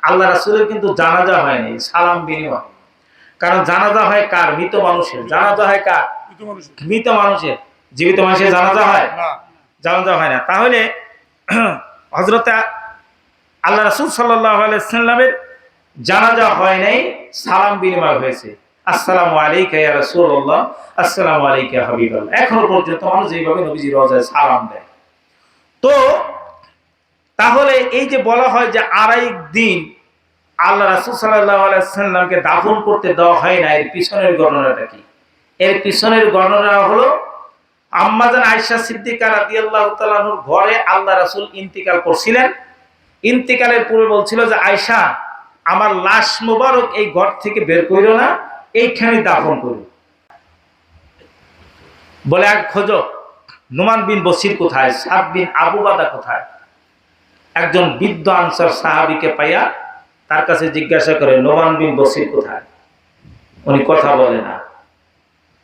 আল্লাহ রাসূলের কিন্তু জানাজা হয়নি, সালাম বিনিময়। কারণ জানাজা হয় কার? মৃত মানুষের। জানাজা হয় কার? মৃত মানুষের। জীবিত মানুষের জানাজা হয় না, জানাজা হয় না। তাহলে হযরত আল্লাহ রাসূল সাল্লাল্লাহু আলাইহি ওয়াসাল্লামের জানাজা হয় নাই, সালাম বিনিময় হয়েছে। আসসালামু আলাইকা ইয়া রাসূলুল্লাহ, আসসালামু আলাইকা ইয়া হাবিবাল্লাহ। এখনো পর্যন্ত মানুষ এইভাবে নবীজির রওজায় সালাম দেয়। তো তাহলে এই যে বলা হয় যে আড়াই দিন আল্লাহ রাসূল সাল্লাল্লাহু আলাইহি ওয়াসাল্লামকে দাফন করতে দেওয়া হয় না, এর পিছনের ঘটনাটা কি? এর পিছনের ঘটনা হলো আম্মা জান আয়েশা সিদ্দিকা রাদিয়াল্লাহু তাআলা আনহার ঘরে আল্লাহ রাসূল ইন্তিকাল করছিলেন। ইন্তিকালের পূর্বে বলছিল যে আয়েশা, আমার লাশ মোবারক এই ঘর থেকে বের কইরো না, এইখানে দাফন করো। বলে এক খোঁজো, নোমান বিন বশির কোথায়, সাদ বিন আবু বাদা কোথায়? একজন বৃদ্ধ আনসার সাহাবীকে পাইয়া তার কাছে জিজ্ঞাসা করে, নোমান বিন বশির কোথায়? উনি কথা বলে না।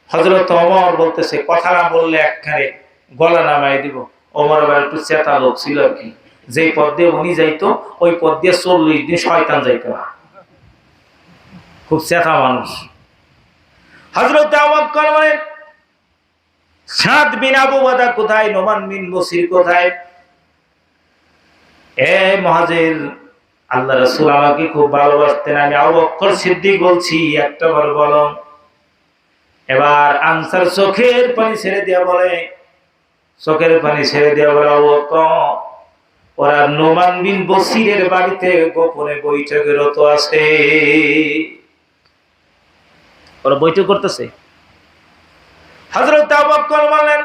হযরত ওমর বলতেছে, কথা না বললে একখানে গলা নামাই দিব। ওমর আবার একটু চেতা লোক ছিল আর কি, যেই পথ দিয়ে উনি যাইতো ওই পথ দিয়ে 40 দিন শয়তান যাইতো না, খুব চেতা মানুষ। হযরত আবুবকর বলে, সাদ বিন আবু বাদা কোথায়, নোমান বিন বশির কোথায়? এ মুহাজির, আল্লাহ রাসূল আমাকে খুব ভালোবাসতেন, আমি আবু বকর সিদ্দিক বলছি, একটা বার বলো। এবার আনসার চোখের পানি ছেড়ে দিয়া বলে, চোখের পানি ছেড়ে দিয়া বলে, আবু বকর, ওরা নোমান বিন বশিরের বাড়িতে গোপনে বৈঠকে রত আছে। ওরা বৈঠক করতেছে। হযরত আবু বকর বললেন,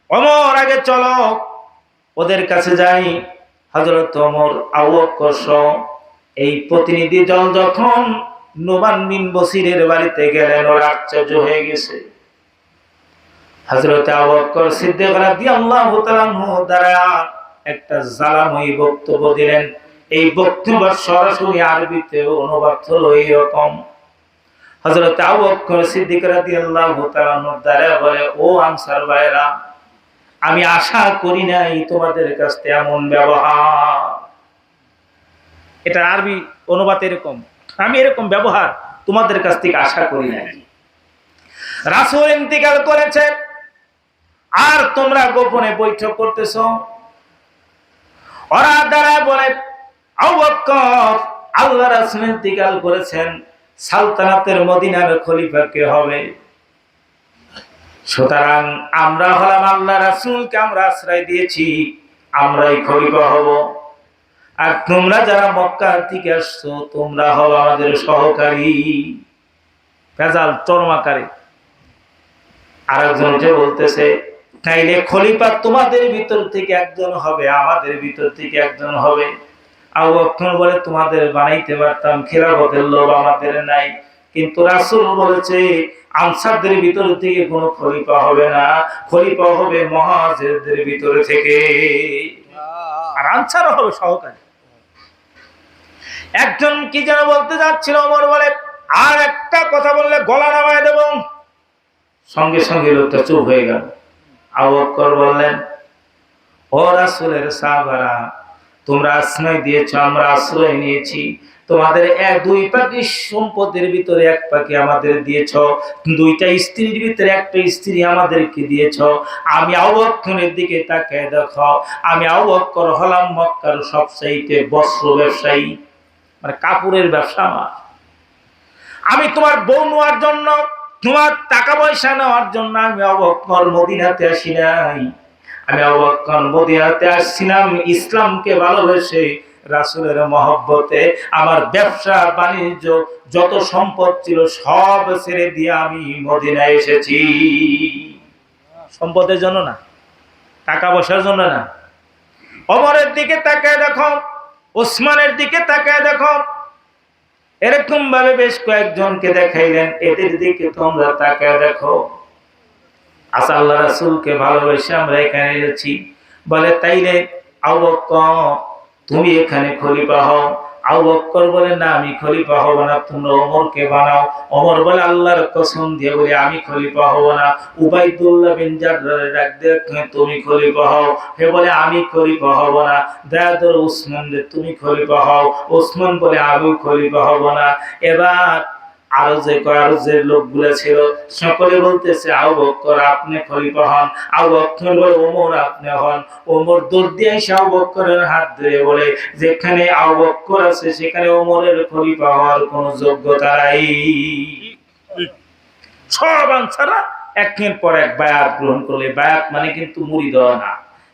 ওমর আগে চলো ওদের কাছে যাই। হযরত ওমর আবু বকর সহ এই প্রতিনিধি দল যখন নোমান বিন বশিরের বাড়িতে গেলেন, ওরা আশ্চর্য হয়ে গেছে। হযরত আবু বকর সিদ্দিক রাদিয়াল্লাহু তাআলা আনহু দ্বারা একটা জালাময়ী বক্তব্য দিলেন। এই বক্তব্য সরাসরি আরবিতে অনুবাদ হলো এরকম। হযরত আবু বকর সিদ্দিক রাদিয়াল্লাহু তাআলা আনহু দ্বারা বলে, ও আনসার ভাইরা, আমি আশা করি নাই তোমাদের কাছ থেকে এমন ব্যবহার। এটা আরবি অনুবাদ এরকম, আমি এরকম ব্যবহার তোমাদের কাছ থেকে আশা করি নাই। রাসূল ইন্তিকাল করেছে আর তোমরা গোপনে বৈঠক করতেছো। ওরা দ্বারা বলে, আবু বকর, আল্লাহ রাসূল ইন্তিকাল করেছেন, সালতানাতের মদিনার খলিফা কে হবে? সুতরাং আমরা হলাম আল্লাহ রাসূলকে আমরা আশ্রয় দিয়েছি, আমরাই খলিফা হব। আর তোমরা যারা মক্কা থেকে আসছো, তোমরা হলো আমাদের সহকারী। ফেজাল চরমাকারী। আরেকজন যে বলতেছে, তাইলে খলিফা তোমাদের ভিতর থেকে একজন হবে, আমাদের ভিতর থেকে একজন হবে। আবু বকর বলে, তোমাদের বানাইতে পারতাম, খেলাফতের লোভ আমাদের নাই, কিন্তু রাসূল বলেছে আনসারদের ভিতর থেকে কোনো খলিফা হবে না, খলিফা হবে মুহাজিরদের ভিতর থেকে, আর আনসার হবে সহকারী। একজন কি যেন বলতে যাচ্ছিল, ওমর বলে, আর একটা কথা বললে গলা নামায় দেব। সঙ্গে সঙ্গে লোকটা চুপ হয়ে গেল। আবু বকর বললেন, ও রাসূলের সাহাবারা, তোমরা আশ্রয় দিয়েছো, আমরা আশ্রয় নিয়েছি। তোমাদের দুই পাখি সম্পদের ভিতরে এক পাখি আমাদের দিয়েছ, দুইটা স্ত্রীর ভিতরে একটা স্ত্রী আমাদেরকে দিয়েছ। আমি আবু বকরের দিকে তাকায় দেখো, আমি আবু বকর হলাম মক্কার সবচাইতে বস্ত্র ব্যবসায়ী, মানে কাপড়ের ব্যবসা আমার। আমি তোমার বউ নেওয়ার জন্য, তোমার টাকা পয়সা নেওয়ার জন্য আমি আবু বকর মদিনাতে আসি নাই। আমি আবু বকর মদিনাতে আসছিলাম ইসলামকে ভালোবেসে, রাসূলের মহব্বতে। আমার ব্যবসা বাণিজ্য যত সম্পদ ছিল সব ছেড়ে দিয়ে আমি মদিনায় এসেছি। সম্পদের জন্য না, টাকা পয়সার জন্য না। ওমরের দিকে তাকায় দেখো, ওসমানের দিকে তাকায় দেখো, এরকম ভাবে বেশ কয়েকজনকে দেখাইলেন, এদের দিকে তোমরা তাকায় দেখো। আচ্ছা, আল্লাহ রাসূলকে ভালোবেসে আমরা এখানে এসেছি। বলে, তাইলে আবু বকর তুমি এখানে খলিফা হও, আবু বকর বলে, না আমি খলিফা হব না, তোমরা ওমরকে বানাও। ওমর বলে, আল্লাহর কসম দিয়ে বলি আমি খলিফা হব না। উবাইদুল্লাহ বিন জাররাহ ডাক দিয়ে, তুমি খলিফা হও। হে বলে, আমি খলিফা হব না। দয়া ধরে উসমান রে, তুমি খলিফা হও। উসমান বলে, আমি খলিফা হব না। এবার আরো যে লোকগুলো ছিল সকলে বলতেছে, আবু বকর আপনি খলিফা হন। আবু বকর বলে, ওমর আপনি হন। ওমর দৌড় দিয়ে এসে আবু বকরের হাত ধরে বলে, যেখানে আবু বকর আছে সেখানে ওমরের খলিফা হওয়ার কোনো যোগ্যতা নাই। সব আনসাররা একের পর এক বায়াত গ্রহণ করলে। বায়াত মানে কিন্তু মুড়ি দেওয়া না।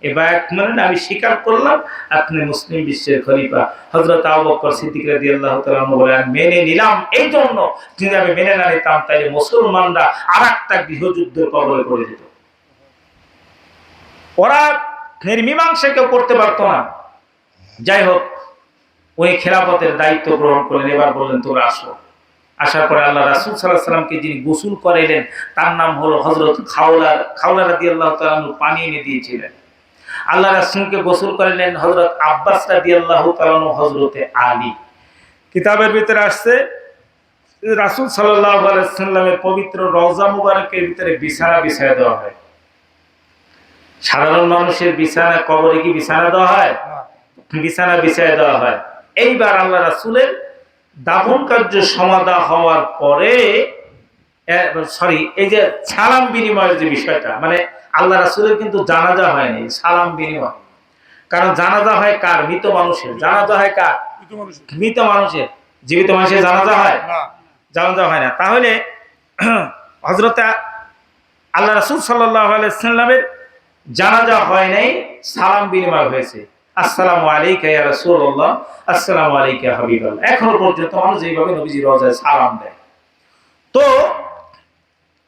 এই বায়াত মানে আমি স্বীকার করলাম আপনি মুসলিম বিশ্বের খলিফা। হযরত আবু বকর সিদ্দিক রাদিয়াল্লাহু তাআলা বলেন, মেনে নিলাম। এই জন্য যদি আমি মেনে না নিতাম তাহলে মুসলমানরা আরেকটা গৃহযুদ্ধের কবলে পড়ে যেত। ওরা মীমাংসা কেউ করতে পারতো না। যাই হোক, ওই খেলাফতের দায়িত্ব গ্রহণ করলেন। এবার বললেন, তোমরা আসো। আসার পরে আল্লাহ রাসূল সাল্লাল্লাহু আলাইহি ওয়াসাল্লামকে যিনি গোসল করাইলেন তার নাম হলো হযরত খাওলা রাদিয়াল্লাহু তাআলা পানি এনে দিয়েছিলেন। আল্লাহ রাসূলকে গোসল করাইলেন হযরত আব্বাস রাদিয়াল্লাহু তাআলা, হযরতে আলী। কিতাবের ভিতরে আসছে রাসূল সাল্লাল্লাহু আলাইহি ওয়াসাল্লামের পবিত্র রওজা মুবারকের ভিতরে বিছানা বিছায়া দেওয়া হয়। সাধারণ মানুষের বিছানা, কবরে কি বিছানা দেওয়া হয়? বিছানা বিছায়া দেওয়া হয়। এইবার আল্লাহ রাসূলের দাফন কার্য সমাধা হওয়ার পরে এই যে সালাম বিনিময়ের যে বিষয়টা, মানে আল্লাহ রাসূলের কিন্তু জানাজা হয়নি, সালাম বিনিময়। কারণ জানাজা হয় কার? মৃত মানুষের। জানাজা হয় কার? মৃত মানুষের। জীবিত মানুষের জানাজা হয় না, জানাজা হয় না। তাহলে হযরত আল্লাহ রাসূল সাল্লাল্লাহু আলাইহি ওয়াসাল্লামের জানাজা হয় নাই, সালাম বিনিময় হয়েছে। আসসালামু আলাইকা ইয়া রাসূলুল্লাহ, আসসালামু আলাইকা ইয়া হাবিবাল্লাহ। এখনো পর্যন্ত মানুষ এইভাবে নবীজির রওজায় সালাম দেয়। তো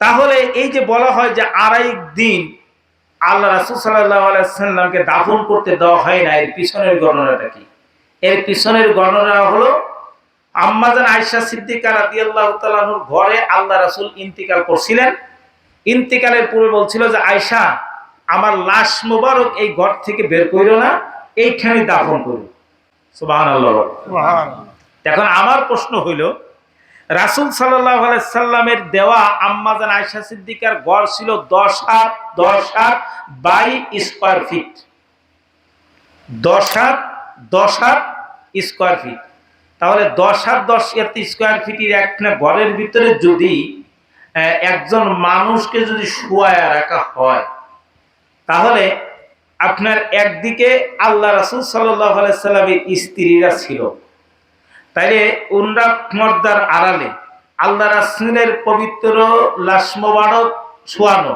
তাহলে এই যে বলা হয় যে আড়াই দিন আল্লাহ রাসূল সাল্লাল্লাহু আলাইহি ওয়াসাল্লামকে দাফন করতে দেওয়া হয় না, এর পিছনের ঘটনাটা কি? এর পিছনের ঘটনা হলো আম্মা জান আয়েশা সিদ্দিকা রাদিয়াল্লাহু তাআলা আনহার ঘরে আল্লাহ রাসূল ইন্তিকাল করছিলেন। ইন্তিকালের পূর্বে বলছিল যে, আয়েশা আমার লাশ মোবারক এই ঘর থেকে বের কইরো না, এইখানে দাফন করো। সুবহানাল্লাহ। এখন আমার প্রশ্ন হইল, রাসূল সাল্লাল্লাহু আলাইহি সাল্লামের দেওয়া আম্মা জান আয়েশা সিদ্দিকার ঘর ছিল 10 হাত বাই স্কয়ার ফিট। 10 হাত স্কয়ার ফিট। তাহলে 10 হাত 10 স্কয়ার ফিটের একটা ঘরের ভিতরে যদি একজন মানুষকে যদি শুয়ায়া রাখা হয়, তাহলে আপনার একদিকে আল্লাহ রাসূল সাল্লাল্লাহু আলাইহি সাল্লামের স্ত্রীরা ছিল, তাইলে উনরা পর্দার আড়ালে আল্লাহ রাসূলের পবিত্র লাশ মোবারক শোয়ানো।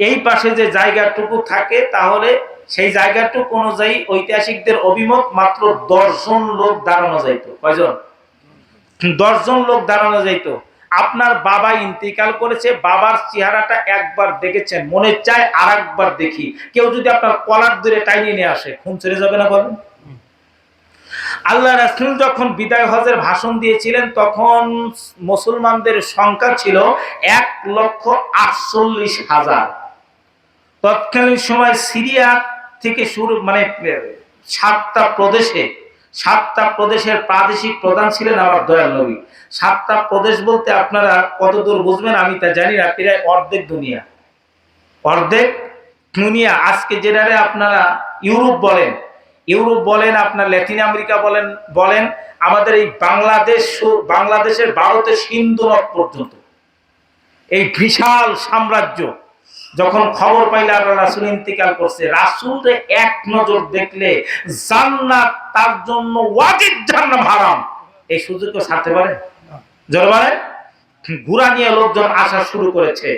এই পাশে যে জায়গাটুকু থাকে, তাহলে সেই জায়গাটুকু অনুযায়ী ঐতিহাসিকদের অভিমত মাত্র 10 জন লোক দাঁড়ানো যাইত। কয়জন? 10 জন লোক দাঁড়ানো যাইত। আপনার বাবা ইন্তিকাল করেছে, বাবার চেহারাটা একবার দেখেছেন, মনে চায় আর একবার দেখি। কেউ যদি আপনার কলার ধরে টাইনে নিয়ে আসে, খুন ছেড়ে যাবে না? বলেন। আল্লাহ রাসূল যখন বিদায় হজের ভাষণ দিয়েছিলেন, তখন মুসলমানদের সংখ্যা ছিল 1,48,000। তৎকালীন সময় সিরিয়া থেকে শুরু, মানে 7টা প্রদেশের প্রাদেশিক প্রধান ছিলেন আমার দয়াল নবী। 7টা প্রদেশ বলতে আপনারা কতদূর বুঝবেন আমি তা জানি না, প্রায় অর্ধেক দুনিয়া। আজকে যেটারে আপনারা ইউরোপ বলেন, আপনার ল্যাটিন আমেরিকা বলেন, আমাদের এই বাংলাদেশের ভারতের সিন্ধু নদ পর্যন্ত এই বিশাল সাম্রাজ্য। যখন খবর পাইলে আল্লাহ রাসূল ইন্তিকাল করছে, রাসূলকে এক নজর দেখলে জান্নাত তার জন্য ওয়াজিব, জাহান্নাম হারাম। এই সুযোগ কেউ ছাড়তে পারে? জোরে বলেন। ঘোড়া নিয়ে লোকজন আসা শুরু করেছে।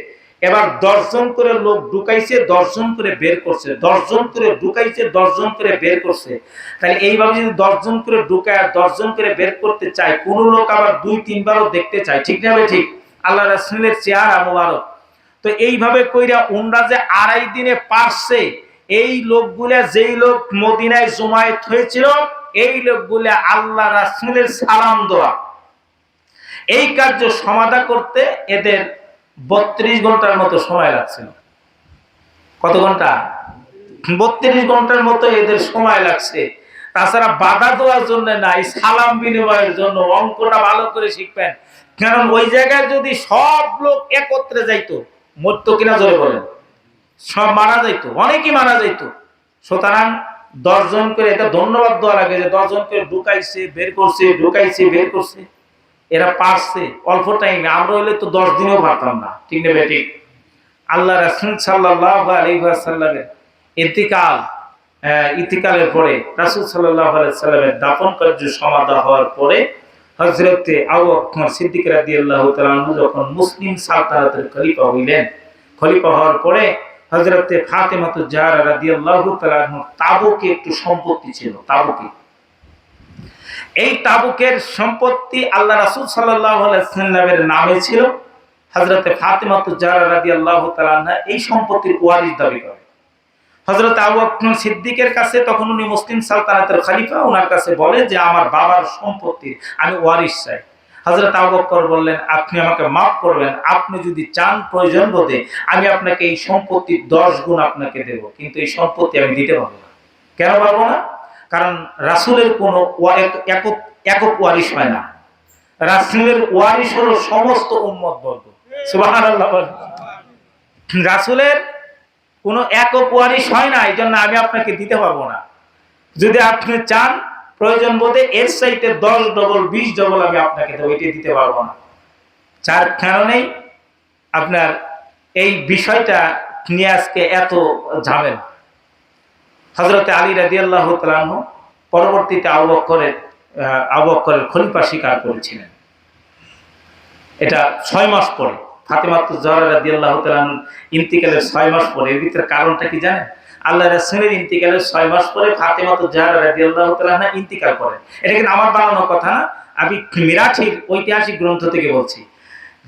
এবার 10 জন করে লোক ঢুকাইছে, 10 জন করে বের করছে, 10 জন করে ঢুকাইছে, 10 জন করে বের করছে। তাহলে এইভাবে যদি 10 জন করে ঢুকায় আর 10 জন করে বের করতে চায়, কোন লোক আবার 2-3 বারও দেখতে চায়, ঠিক না? ঠিক। আল্লাহ রাসূলের চেহারা মোবারক। তো এইভাবে কইরা উনরা যে আড়াই দিনে পারছে, এই লোকগুলা, যেই লোক মদিনায় জমায়েত হয়েছিল, এই লোকগুলা আল্লাহ রাসূলের সালাম দেওয়া, এই কার্য সমাধা করতে এদের 32 ঘন্টার মতো সময় লাগছিল। কত ঘন্টা? 32 ঘন্টার মতো এদের সময় লাগছে। তাছাড়া বাধা দেওয়ার জন্য না, এই সালাম বিনিময়ের জন্য। অঙ্কটা ভালো করে শিখবেন, কারণ ওই জায়গায় যদি সব লোক একত্রে যাইতো, মরতো কিনা জোরে বলেন, সব মারা যাইতো, অনেকেই মারা যাইতো। সুতরাং 10 জন করে, এটা ধন্যবাদ দেওয়া লাগে যে 10 জন করে ঢুকাইছে বের করছে, ঢুকাইছে বের করছে, এরা পারছে অল্প টাইমে। আমরা হইলে তো 10 দিনেও পারতাম না, ঠিক না বেঠিক? আল্লাহ রাসূল সাল্লাল্লাহু আলাইহি ওয়াসাল্লামের ইন্তিকালের পরে, রাসূল সাল্লাল্লাহু আলাইহি ওয়াসাল্লামের দাফন কার্য সমাধা হওয়ার পরে হযরতে আবু বকর সিদ্দিক রাদিয়াল্লাহু তাআলা আনহু যখন মুসলিম সালতানাতের খলিফা হইলেন, খলিফা হওয়ার পরে হযরতে ফাতেমাতুজ জাহরা রাদিয়াল্লাহু তাআলা আনহু তাবুকে একটু সম্পত্তি ছিল। তাবুকে, এই তাবুকের সম্পত্তি আল্লাহ রাসূল সাল্লাল্লাহু আলাইহি ওয়াসাল্লামের নামে ছিল। হযরতে ফাতেমাতুজ জাহরা রাদিয়াল্লাহু তাআলা আনহা এই সম্পত্তির ওয়ারিশ দাবি করে হযরত আবু বকর সিদ্দিকের কাছে। তখন উনি মুসলিম সালতানাতের খলিফা, ওনার কাছে বলে যে আমার বাবার সম্পত্তি আমি ওয়ারিশ চাই। হযরত আবু বকর বললেন, আপনি আমাকে মাফ করবেন, আপনি যদি চান প্রয়োজন বোধে আমি আপনাকে এই সম্পত্তির 10 গুণ আপনাকে দেব, কিন্তু এই সম্পত্তি আমি দিতে পারবো না। কেন পারবো না? কারণ রাসূলের কোনো একক ওয়ারিশ হয় না। রাসূলের ওয়ারিশ হলো সমস্ত উম্মত বর্গ। সুবহানাল্লাহ। রাসূলের কোনো একক ওয়ারিশ হয় না, এই জন্য আমি আপনাকে দিতে পারবো না। যদি আপনি চান প্রয়োজন বোধে এর চাইতে 10 ডবল 20 ডবল আমি আপনাকে দেবো, এটি দিতে পারবো না। যার কারণেই আপনার এই বিষয়টা নিয়ে আজকে এত ঝামেলা। হযরতে আলী রাদিয়াল্লাহু তাআলা আনহু পরবর্তীতে আবু বকরের খলিফা স্বীকার করেছিলেন। এটা 6 মাস পরে, ফাতেমাতুজ জাহরা রাদিয়াল্লাহু তাআলা ইন্তিকালের 6 মাস পরে। এর ভিতরে কারণটা কি জানেন? আল্লাহ রাসূলের ইন্তিকালের 6 মাস পরে ফাতেমাতুজ জাহরা রাদিয়াল্লাহু তাআলা ইন্তিকাল করেন। এটা কিন্তু আমার বানানো কথা না, আমি মিরাঠির ঐতিহাসিক গ্রন্থ থেকে বলছি।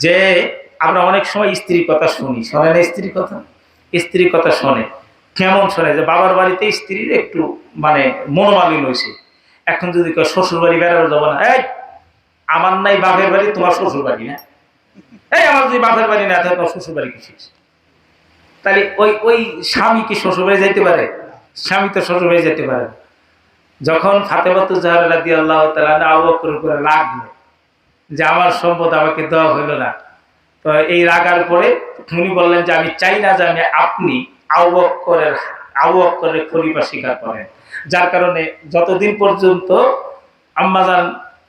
যে আমরা অনেক সময় স্ত্রীর কথা শুনি, শোনে না স্ত্রীর কথা? স্ত্রীর কথা শোনে, কেমন শোনে? যে বাবার বাড়িতে স্ত্রীর একটু মানে মনোমালিন্য হয়েছে, এখন যদি কেউ শ্বশুর বাড়ি বেড়াতে যাবো না, এই আমার নাই বাপের বাড়ি, তোমার শ্বশুর বাড়ি না, এই আমার যদি বাপের বাড়ি না থাকে তোমার শ্বশুর বাড়ি কিসের? তাহলে ওই স্বামী কি শ্বশুর বাড়ি যাইতে পারে? স্বামী তো শ্বশুর বাড়ি যেতে পারে। যখন ফাতেমাতুজ জাহরা রাদিয়াল্লাহু তাআলা আবু বকরের উপরে রাগলো যে আমার সম্পদ আমাকে দেওয়া হইল না, তো এই রাগার পরে উনি বললেন যে আমি চাই না যে আপনি আবু বকরের খলিফা স্বীকার করেন। যার কারণে যতদিন পর্যন্ত আম্মাজান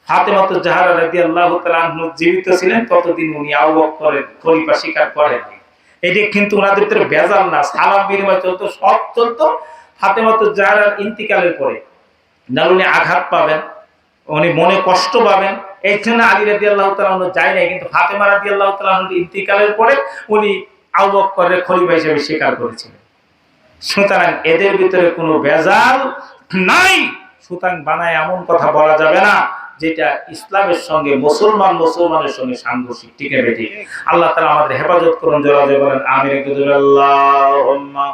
ফাতেমাতুজ জাহরা রাদিয়াল্লাহু তাআলা আনহা জীবিত ছিলেন ততদিন উনি আবু বকরের খলিফা স্বীকার করেননি। এটি কিন্তু ওনাদের ভিতরে বেজাল না, সালাম বিনিময় চলতো, সব চলতো। ফাতেমাতুজ জাহরার ইন্তিকালের পরে না উনি আঘাত পাবেন, উনি মনে কষ্ট পাবেন, এই জন্য আলী রাদিয়াল্লাহু তাআলা আনহু যায় নাই। কিন্তু ফাতেমা রাদিয়াল্লাহু তাআলা আনহু ইন্তিকালের পরে উনি আবু বকরের খলিফা হিসেবে স্বীকার করেছিলেন। সুতরাং এদের ভিতরে কোনো বেজাল নাই। সুতরাং বানায় এমন কথা বলা যাবে না যেটা ইসলামের সঙ্গে মুসলমানের সঙ্গে সাংঘর্ষিক, ঠিক আছে? ঠিক। আল্লাহ তাআলা আমাদের হেফাজত করুন, জোরে জোরে বলেন আমিন। আল্লাহুম্মা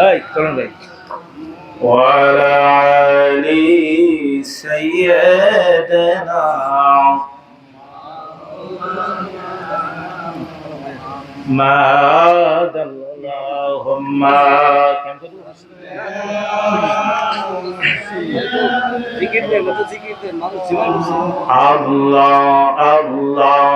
এই চলুন ভাই। ওয়ালা আলি সাইয়্যিদানা মাদাল্লাহুম্মা আল্লাহ আল্লাহ